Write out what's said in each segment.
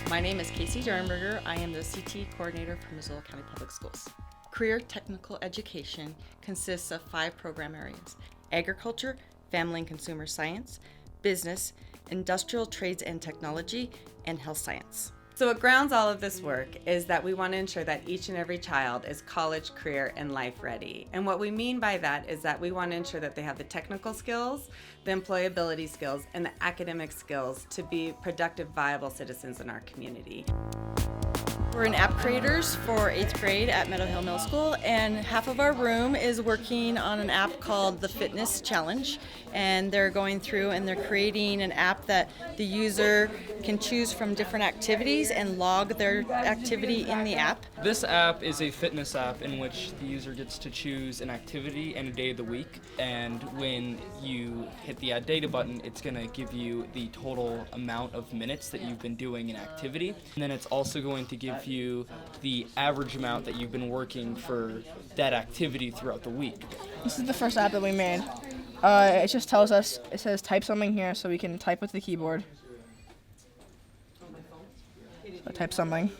My name is Casey Dernberger. I am the CT coordinator for Missoula County Public Schools. Career Technical Education consists of 5 program areas: agriculture, family and consumer science, business, industrial trades and technology, and health science. So what grounds all of this work is that we want to ensure that each and every child is college, career, and life ready. And what we mean by that is that we want to ensure that they have the technical skills, the employability skills, and the academic skills to be productive, viable citizens in our community. We're in app creators for 8th grade at Meadow Hill Middle School, and half of our room is working on an app called the Fitness Challenge. And they're going through and they're creating an app that the user can choose from different activities and log their activity in the app. This app is a fitness app in which the user gets to choose an activity and a day of the week. And when you hit the Add Data button, it's going to give you the total amount of minutes that you've been doing an activity. And then it's also going to give you the average amount that you've been working for that activity throughout the week. This is the first app that we made. It just tells us, it says type something here so we can type with the keyboard. So type something.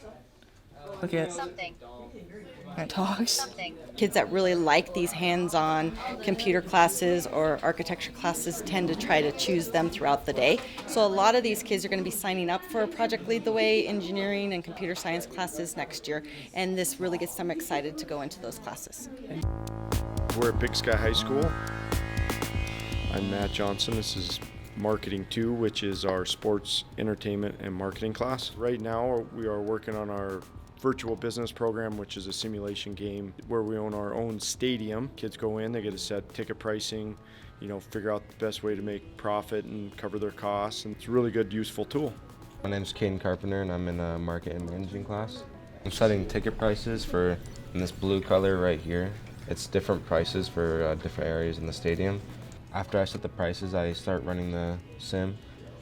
Click it. Something. And it talks. Something. Kids that really like these hands-on computer classes or architecture classes tend to try to choose them throughout the day. So a lot of these kids are going to be signing up for Project Lead the Way, engineering and computer science classes next year, and this really gets them excited to go into those classes. We're at Big Sky High School. I'm Matt Johnson. This is Marketing 2, which is our sports, entertainment, and marketing class. Right now we are working on our virtual business program, which is a simulation game where we own our own stadium. Kids go in, they get to set ticket pricing, figure out the best way to make profit and cover their costs, and it's a really good, useful tool. My name is Caden Carpenter, and I'm in a market and managing class. I'm setting ticket prices in this blue color right here. It's different prices for different areas in the stadium. After I set the prices, I start running the sim,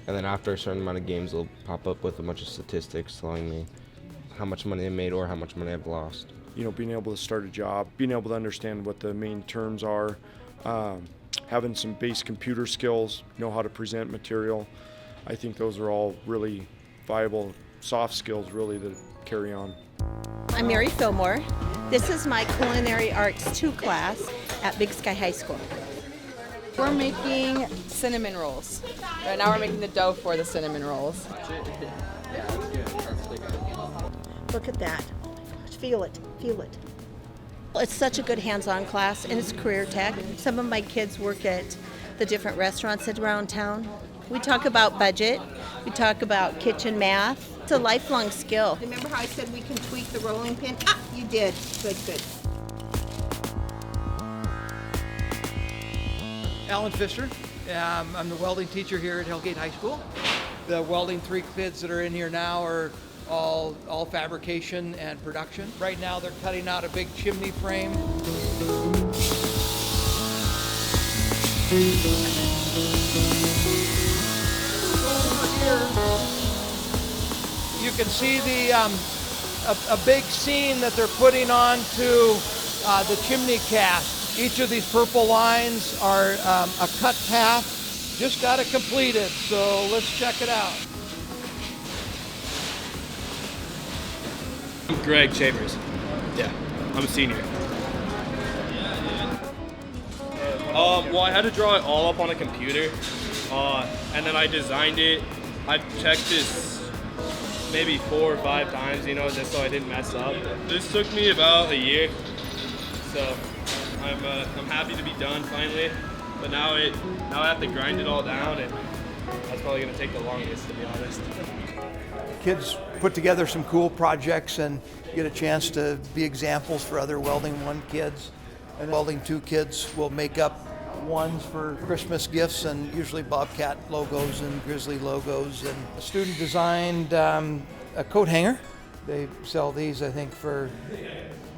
and then after a certain amount of games, it'll pop up with a bunch of statistics telling me how much money I made or how much money I've lost. Being able to start a job, being able to understand what the main terms are, having some base computer skills, know how to present material. I think those are all really viable soft skills really to carry on. I'm Mary Fillmore. This is my Culinary Arts 2 class at Big Sky High School. We're making cinnamon rolls. Right now we're making the dough for the cinnamon rolls. Look at that. Feel it, feel it. It's such a good hands-on class, and it's career tech. Some of my kids work at the different restaurants around town. We talk about budget. We talk about kitchen math. It's a lifelong skill. Remember how I said we can tweak the rolling pin? Ah, you did. Good, good. Alan Pfister. I'm the welding teacher here at Hellgate High School. The welding 3 kids that are in here now are all fabrication and production. Right now they're cutting out a big chimney frame. You can see a big scene that they're putting onto the chimney cast. Each of these purple lines are a cut path. Just got it completed, so let's check it out. I'm Greg Chambers. Yeah, I'm a senior. Well, I had to draw it all up on a computer, and then I designed it. I've checked this maybe 4 or 5 times, just so I didn't mess up. This took me about a year, so I'm happy to be done finally. But now I have to grind it all down, and that's probably going to take the longest, to be honest. Kids put together some cool projects and get a chance to be examples for other Welding 1 kids. And Welding 2 kids will make up ones for Christmas gifts, and usually Bobcat logos and Grizzly logos. And a student designed a coat hanger. They sell these, I think, for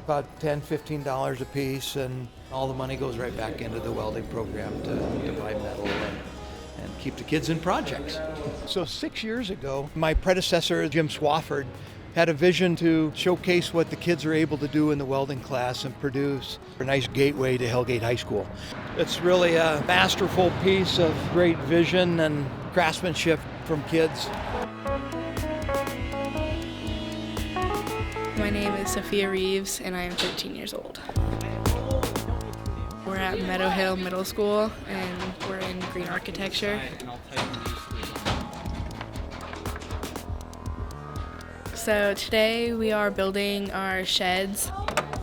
about $10, $15 a piece, and all the money goes right back into the welding program to buy metal and keep the kids in projects. So 6 years ago, my predecessor, Jim Swafford, had a vision to showcase what the kids are able to do in the welding class and produce a nice gateway to Hellgate High School. It's really a masterful piece of great vision and craftsmanship from kids. My name is Sophia Reeves, and I am 13 years old. We're at Meadow Hill Middle School, and we're in green architecture. So today we are building our sheds.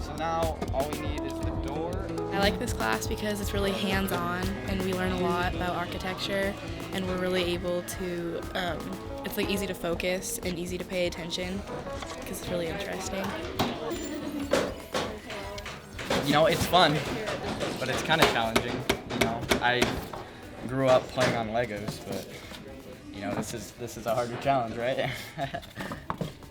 So now all we need is the door. I like this class because it's really hands-on, and we learn a lot about architecture, and we're really able to, it's like easy to focus and easy to pay attention because it's really interesting. You know, it's fun, but it's kind of challenging. You know, I grew up playing on Legos, but you know, this is a harder challenge, right?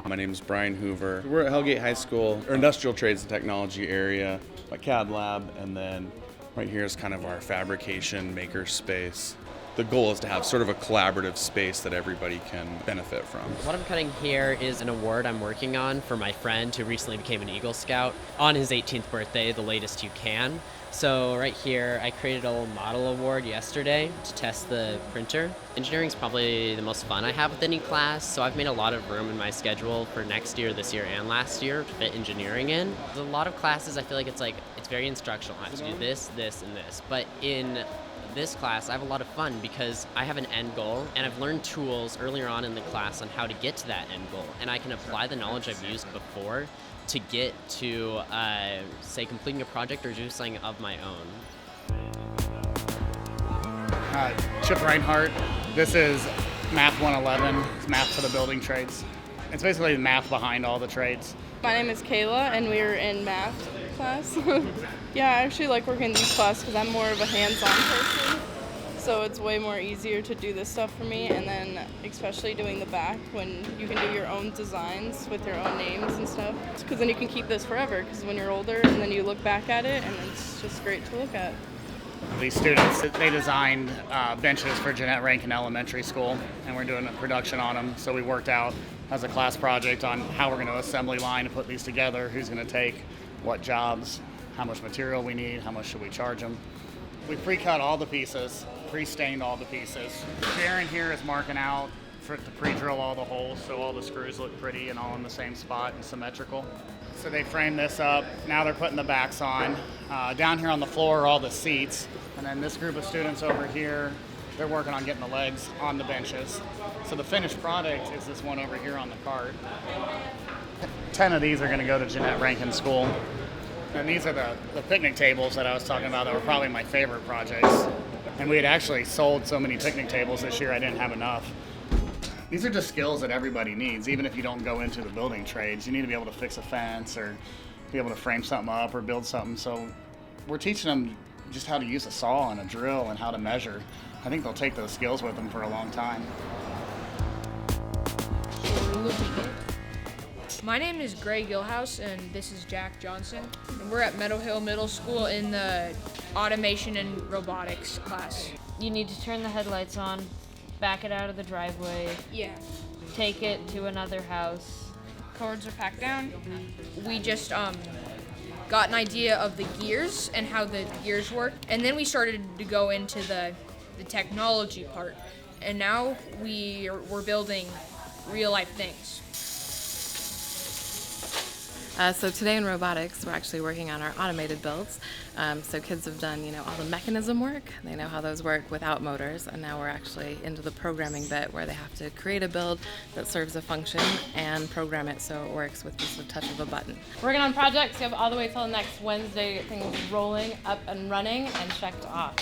My name is Brian Hoover. We're at Hellgate High School, or Industrial Trades and Technology area, my CAD lab, and then right here is kind of our fabrication maker space. The goal is to have sort of a collaborative space that everybody can benefit from. What I'm cutting here is an award I'm working on for my friend who recently became an Eagle Scout on his 18th birthday, the latest you can. So right here, I created a little model award yesterday to test the printer. Engineering is probably the most fun I have with any class, so I've made a lot of room in my schedule for next year, this year, and last year to fit engineering in. There's a lot of classes, I feel like it's very instructional. I have to do this, this, and this. But in this class, I have a lot of fun because I have an end goal, and I've learned tools earlier on in the class on how to get to that end goal, and I can apply the knowledge I've used before to get to, say, completing a project or do something of my own. Chip Reinhardt. This is Math 111. It's math for the building trades. It's basically the math behind all the trades. My name is Kayla, and we're in math class. Yeah, I actually like working in these classes because I'm more of a hands-on person. So it's way more easier to do this stuff for me, and then especially doing the back when you can do your own designs with your own names and stuff. Because then you can keep this forever, because when you're older and then you look back at it and it's just great to look at. These students, they designed benches for Jeanette Rankin Elementary School, and we're doing a production on them. So we worked out as a class project on how we're going to assembly line to put these together, who's going to take what jobs, how much material we need, how much should we charge them. We pre-cut all the pieces, pre-stained all the pieces. Sharon here is marking out to pre-drill all the holes so all the screws look pretty and all in the same spot and symmetrical. So they framed this up. Now they're putting the backs on. Down here on the floor are all the seats. And then this group of students over here, they're working on getting the legs on the benches. So the finished product is this one over here on the cart. 10 of these are going to go to Jeanette Rankin School. And these are the picnic tables that I was talking about that were probably my favorite projects. And we had actually sold so many picnic tables this year I didn't have enough. These are just skills that everybody needs, even if you don't go into the building trades. You need to be able to fix a fence or be able to frame something up or build something. So we're teaching them just how to use a saw and a drill and how to measure. I think they'll take those skills with them for a long time. My name is Gray Gilhouse, and this is Jack Johnson. And we're at Meadow Hill Middle School in the automation and robotics class. You need to turn the headlights on, back it out of the driveway. Yeah. Take it to another house. Cords are packed down. We just got an idea of the gears and how the gears work, and then we started to go into the technology part. And now we're building real life things. So today in robotics, we're actually working on our automated builds. So kids have done, all the mechanism work. They know how those work without motors, and now we're actually into the programming bit where they have to create a build that serves a function and program it so it works with just a touch of a button. Working on projects, you have all the way till next Wednesday, get things rolling, up and running, and checked off.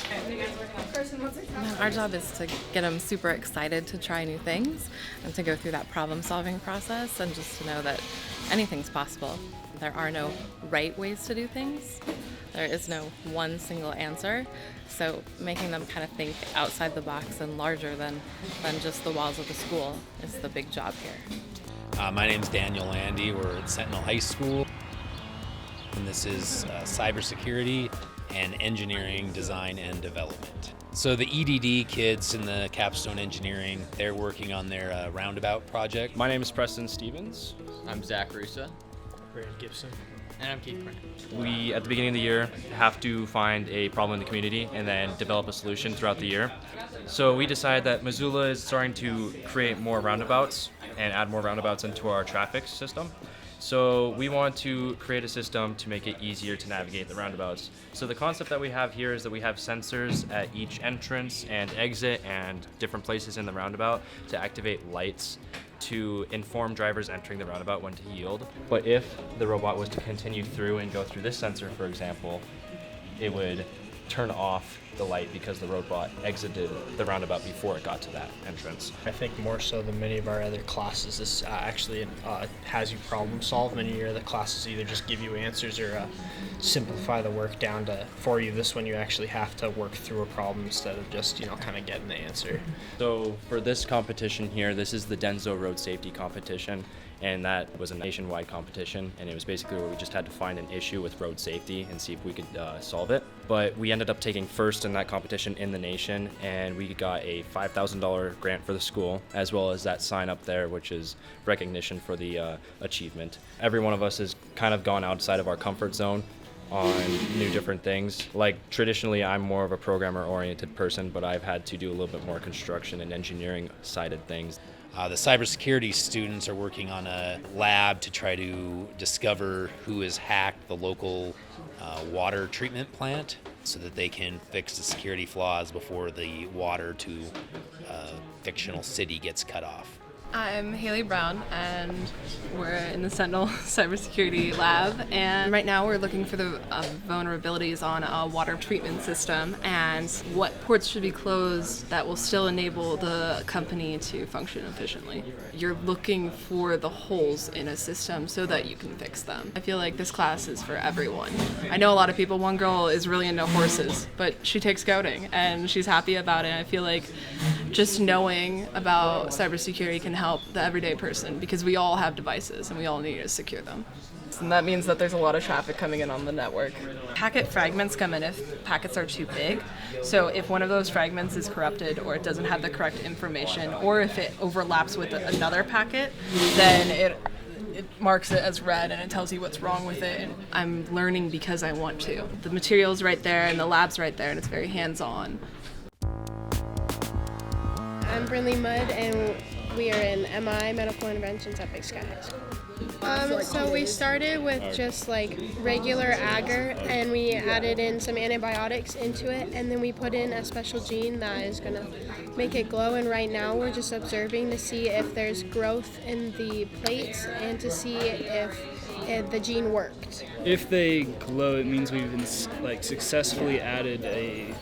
Our job is to get them super excited to try new things and to go through that problem-solving process and just to know that anything's possible. There are no right ways to do things. There is no one single answer. So making them kind of think outside the box and larger than just the walls of the school is the big job here. My name's Daniel Landy. We're at Sentinel High School. And this is cybersecurity and engineering, design, and development. So the EDD kids in the capstone engineering, they're working on their roundabout project. My name is Preston Stevens. I'm Zach Rusa. Brandon Gibson. And I'm Keith Brand. We, at the beginning of the year, have to find a problem in the community and then develop a solution throughout the year. So we decided that Missoula is starting to create more roundabouts and add more roundabouts into our traffic system. So we want to create a system to make it easier to navigate the roundabouts. So the concept that we have here is that we have sensors at each entrance and exit and different places in the roundabout to activate lights to inform drivers entering the roundabout when to yield. But if the robot was to continue through and go through this sensor, for example, it would turn off the light because the robot exited the roundabout before it got to that entrance. I think more so than many of our other classes, this actually has you problem solve. Many of your other classes either just give you answers or simplify the work down for you. This one you actually have to work through a problem instead of just kind of getting the answer. So for this competition here, this is the Denso Road Safety Competition, and that was a nationwide competition, and it was basically where we just had to find an issue with road safety and see if we could solve it. But we ended up taking first in that competition in the nation, and we got a $5,000 grant for the school, as well as that sign up there, which is recognition for the achievement. Every one of us has kind of gone outside of our comfort zone on new different things. Like traditionally, I'm more of a programmer-oriented person, but I've had to do a little bit more construction and engineering-sided things. The cybersecurity students are working on a lab to try to discover who has hacked the local water treatment plant so that they can fix the security flaws before the water to a fictional city gets cut off. I'm Haley Brown, and we're in the Sentinel Cybersecurity Lab, and right now we're looking for the vulnerabilities on a water treatment system and what ports should be closed that will still enable the company to function efficiently. You're looking for the holes in a system so that you can fix them. I feel like this class is for everyone. I know a lot of people, one girl is really into horses, but she takes scouting and she's happy about it. I feel like just knowing about cybersecurity can help the everyday person because we all have devices and we all need to secure them. And that means that there's a lot of traffic coming in on the network. Packet fragments come in if packets are too big. So if one of those fragments is corrupted or it doesn't have the correct information, or if it overlaps with another packet, then it marks it as red and it tells you what's wrong with it. And I'm learning because I want to. The material's right there and the lab's right there and it's very hands-on. I'm Brinley Mudd, and we are in MI, Medical Interventions at Big Sky High School. So we started with just like regular agar, and we added in some antibiotics into it, and then we put in a special gene that is going to make it glow, and right now we're just observing to see if there's growth in the plates and to see if the gene worked. If they glow, it means we've been successfully added a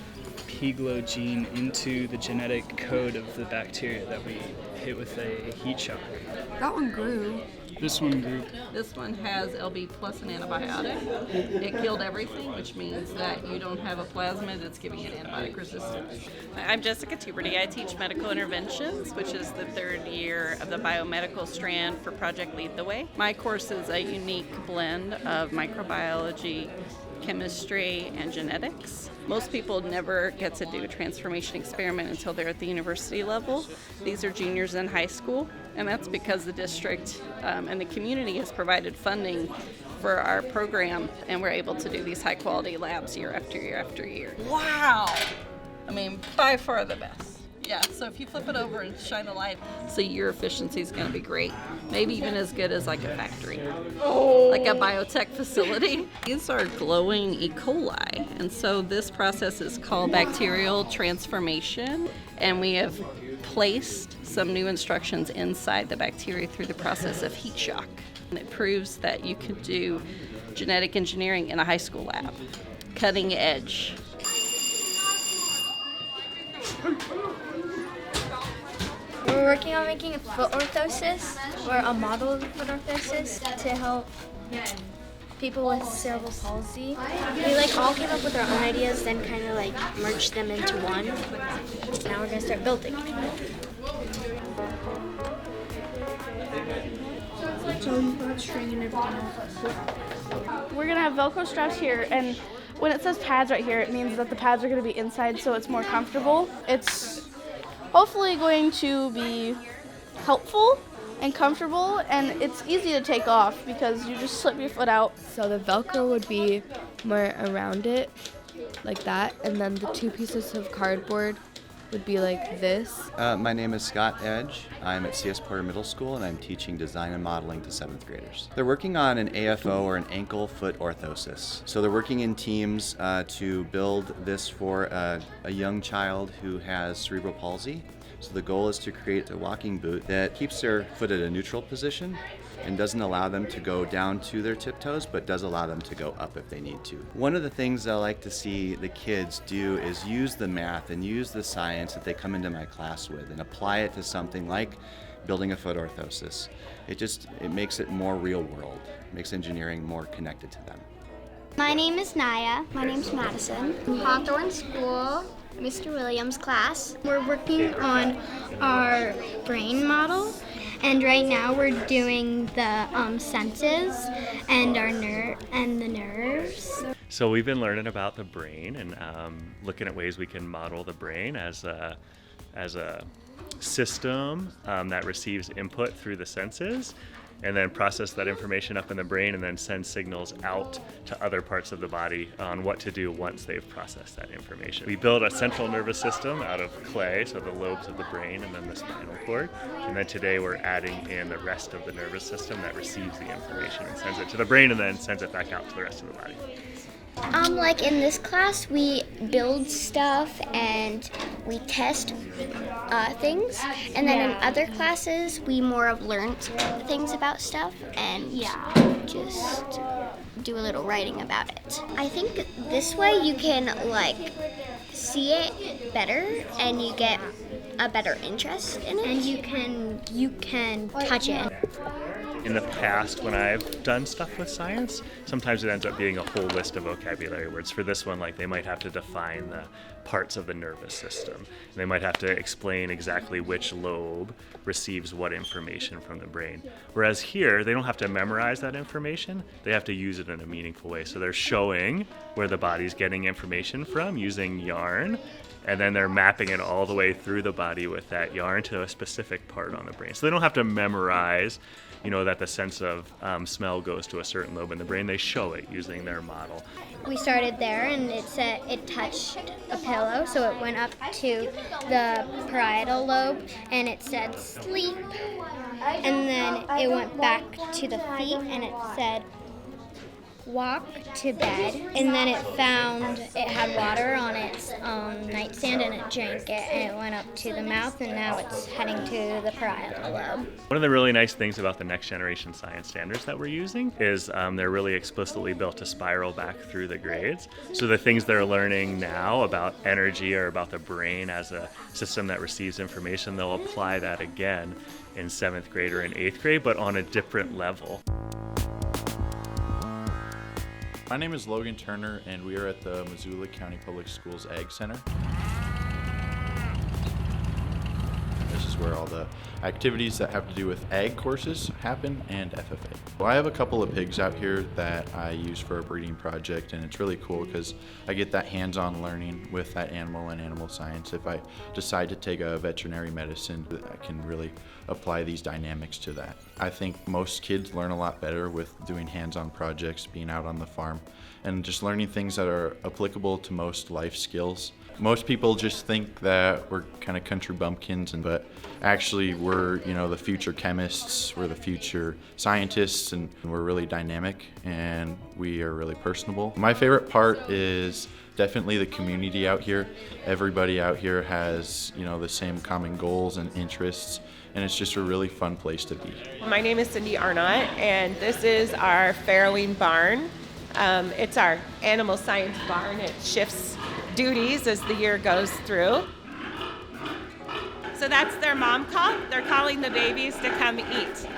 P-glow gene into the genetic code of the bacteria that we hit with a heat shock. That one grew. This one grew. This one has LB plus an antibiotic. It killed everything, which means that you don't have a plasmid that's giving it antibiotic resistance. I'm Jessica Tuberty. I teach medical interventions, which is the third year of the Biomedical strand for Project Lead the Way. My course is a unique blend of microbiology, chemistry, and genetics. Most people never get to do a transformation experiment until they're at the university level. These are juniors in high school, and that's because the district and the community has provided funding for our program, and we're able to do these high quality labs year after year after year. Wow! I mean, by far the best. Yeah, so if you flip it over and shine the light, so your efficiency is going to be great. Maybe even as good as like a factory, like a biotech facility. These are glowing E. coli, and so this process is called bacterial transformation, and we have placed some new instructions inside the bacteria through the process of heat shock. And it proves that you can do genetic engineering in a high school lab. Cutting edge. We're working on making a foot orthosis, or a model of foot orthosis, to help people with cerebral palsy. We all came up with our own ideas, then kind of merged them into one. Now we're going to start building. So we brought string and everything else. We're going to have Velcro straps here, and when it says pads right here, it means that the pads are going to be inside so it's more comfortable. It's hopefully going to be helpful and comfortable, and it's easy to take off because you just slip your foot out. So the Velcro would be more around it, like that, and then the two pieces of cardboard would be like this. My name is Scott Edge. I'm at CS Porter Middle School and I'm teaching design and modeling to 7th graders. They're working on an AFO or an ankle-foot orthosis. So they're working in teams to build this for a young child who has cerebral palsy. So the goal is to create a walking boot that keeps their foot at a neutral position and doesn't allow them to go down to their tiptoes, but does allow them to go up if they need to. One of the things I like to see the kids do is use the math and use the science that they come into my class with and apply it to something like building a foot orthosis. It makes it more real world. It makes engineering more connected to them. My name is Naya. My name's Madison. Hawthorne School, Mr. Williams' class. We're working on our brain model, and right now we're doing the senses and the nerves. So we've been learning about the brain and looking at ways we can model the brain as a system that receives input through the senses and then process that information up in the brain and then send signals out to other parts of the body on what to do once they've processed that information. We build a central nervous system out of clay, so the lobes of the brain and then the spinal cord. And then today we're adding in the rest of the nervous system that receives the information and sends it to the brain and then sends it back out to the rest of the body. Like in this class, we build stuff and we test things, and then in other classes, we more have learned things about stuff and just do a little writing about it. I think this way you can see it better and you get a better interest in it, and you can touch it. In the past, when I've done stuff with science, sometimes it ends up being a whole list of vocabulary words. For this one, they might have to define the parts of the nervous system. And they might have to explain exactly which lobe receives what information from the brain. Whereas here, they don't have to memorize that information. They have to use it in a meaningful way. So they're showing where the body's getting information from using yarn, and then they're mapping it all the way through the body with that yarn to a specific part on the brain. So they don't have to memorize that the sense of smell goes to a certain lobe in the brain. They show it using their model. We started there, and it touched a pillow, so it went up to the parietal lobe, and it said sleep. And then it went back to the feet, and it said walk to bed. And then it found it had water on its nightstand, and it drank it, and it went up to the mouth, and now it's heading to the parietal lobe. One of the really nice things about the next generation science standards that we're using is they're really explicitly built to spiral back through the grades. So the things they're learning now about energy or about the brain as a system that receives information, they'll apply that again in 7th grade or in 8th grade, but on a different level. My name is Logan Turner, and we are at the Missoula County Public Schools Ag Center. This is where all the activities that have to do with ag courses happen, and FFA. Well, I have a couple of pigs out here that I use for a breeding project, and it's really cool because I get that hands-on learning with that animal and animal science. If I decide to take a veterinary medicine, I can really apply these dynamics to that. I think most kids learn a lot better with doing hands-on projects, being out on the farm, and just learning things that are applicable to most life skills. Most people just think that we're kind of country bumpkins, but actually we're, the future chemists, we're the future scientists, and we're really dynamic, and we are really personable. My favorite part is definitely the community out here. Everybody out here has, the same common goals and interests, and it's just a really fun place to be. My name is Cindy Arnott, and this is our farrowing barn. It's our animal science barn. It shifts duties as the year goes through. So that's their mom call. They're calling the babies to come eat.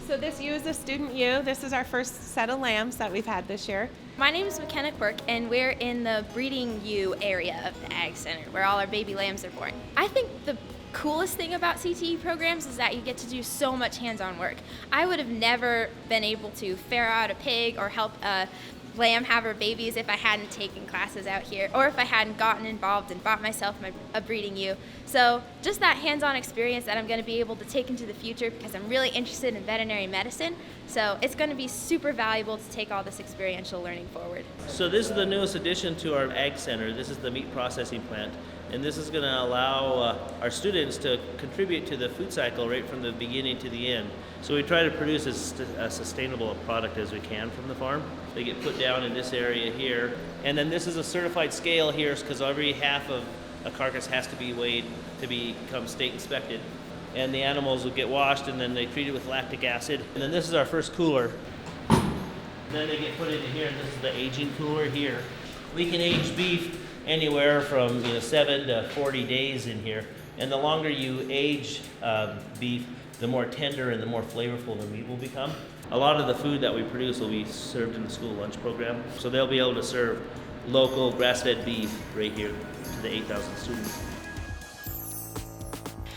So this ewe is a student ewe. This is our first set of lambs that we've had this year. My name is McKenna Quirk, and we're in the breeding ewe area of the Ag Center, where all our baby lambs are born. I think the coolest thing about CTE programs is that you get to do so much hands-on work. I would have never been able to farrow out a pig or help a lamb have her babies if I hadn't taken classes out here, or if I hadn't gotten involved and bought myself a breeding ewe. So just that hands-on experience that I'm going to be able to take into the future, because I'm really interested in veterinary medicine, so it's going to be super valuable to take all this experiential learning forward. So this is the newest addition to our Ag Center. This is the meat processing plant. And this is going to allow our students to contribute to the food cycle right from the beginning to the end. So we try to produce as sustainable a product as we can from the farm. They get put down in this area here. And then this is a certified scale here because every half of a carcass has to be weighed to become state inspected. And the animals will get washed and then they treat it with lactic acid. And then this is our first cooler. And then they get put into here, and this is the aging cooler here. We can age beef anywhere from 7 to 40 days in here. And the longer you age beef, the more tender and the more flavorful the meat will become. A lot of the food that we produce will be served in the school lunch program. So they'll be able to serve local grass-fed beef right here to the 8,000 students.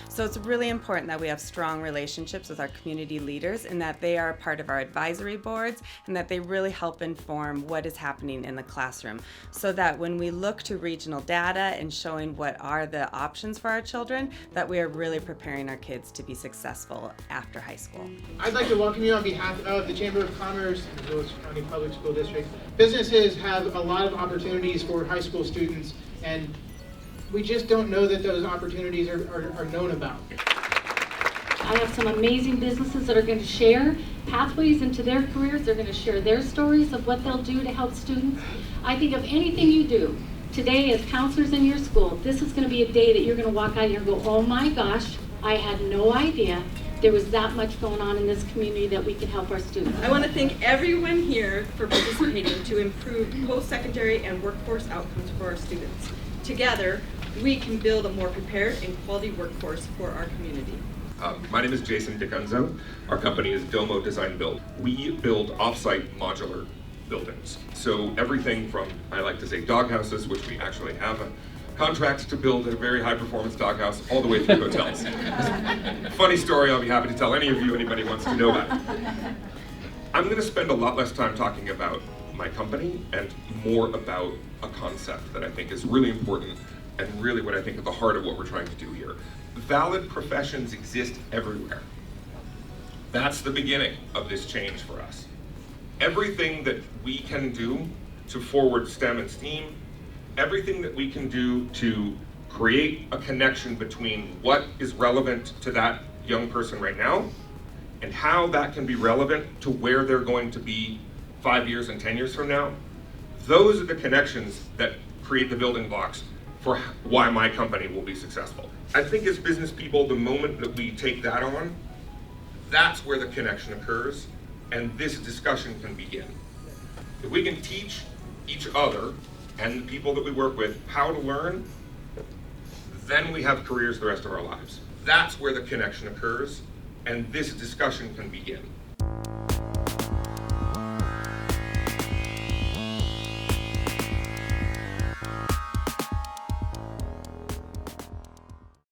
So it's really important that we have strong relationships with our community leaders and that they are part of our advisory boards and that they really help inform what is happening in the classroom so that when we look to regional data and showing what are the options for our children, that we are really preparing our kids to be successful after high school. I'd like to welcome you on behalf of the Chamber of Commerce and Missoula County Public School District. Businesses have a lot of opportunities for high school students, and we just don't know that those opportunities are known about. I have some amazing businesses that are going to share pathways into their careers. They're going to share their stories of what they'll do to help students. I think of anything you do today as counselors in your school, this is going to be a day that you're going to walk out here and go, oh my gosh, I had no idea there was that much going on in this community that we could help our students. I want to thank everyone here for participating to improve post-secondary and workforce outcomes for our students. Together, we can build a more prepared and quality workforce for our community. My name is Jason DiCunzo. Our company is Domo Design Build. We build off-site modular buildings. So everything from, I like to say, doghouses, which we actually have a contract to build a very high-performance doghouse, all the way through hotels. Funny story, I'll be happy to tell any of you, anybody wants to know that. I'm going to spend a lot less time talking about my company and more about a concept that I think is really important and really what I think at the heart of what we're trying to do here. Valid professions exist everywhere. That's the beginning of this change for us. Everything that we can do to forward STEM and STEAM, everything that we can do to create a connection between what is relevant to that young person right now and how that can be relevant to where they're going to be 5 years and 10 years from now, those are the connections that create the building blocks for why my company will be successful. I think as business people, the moment that we take that on, that's where the connection occurs and this discussion can begin. If we can teach each other and the people that we work with how to learn, then we have careers the rest of our lives. That's where the connection occurs and this discussion can begin.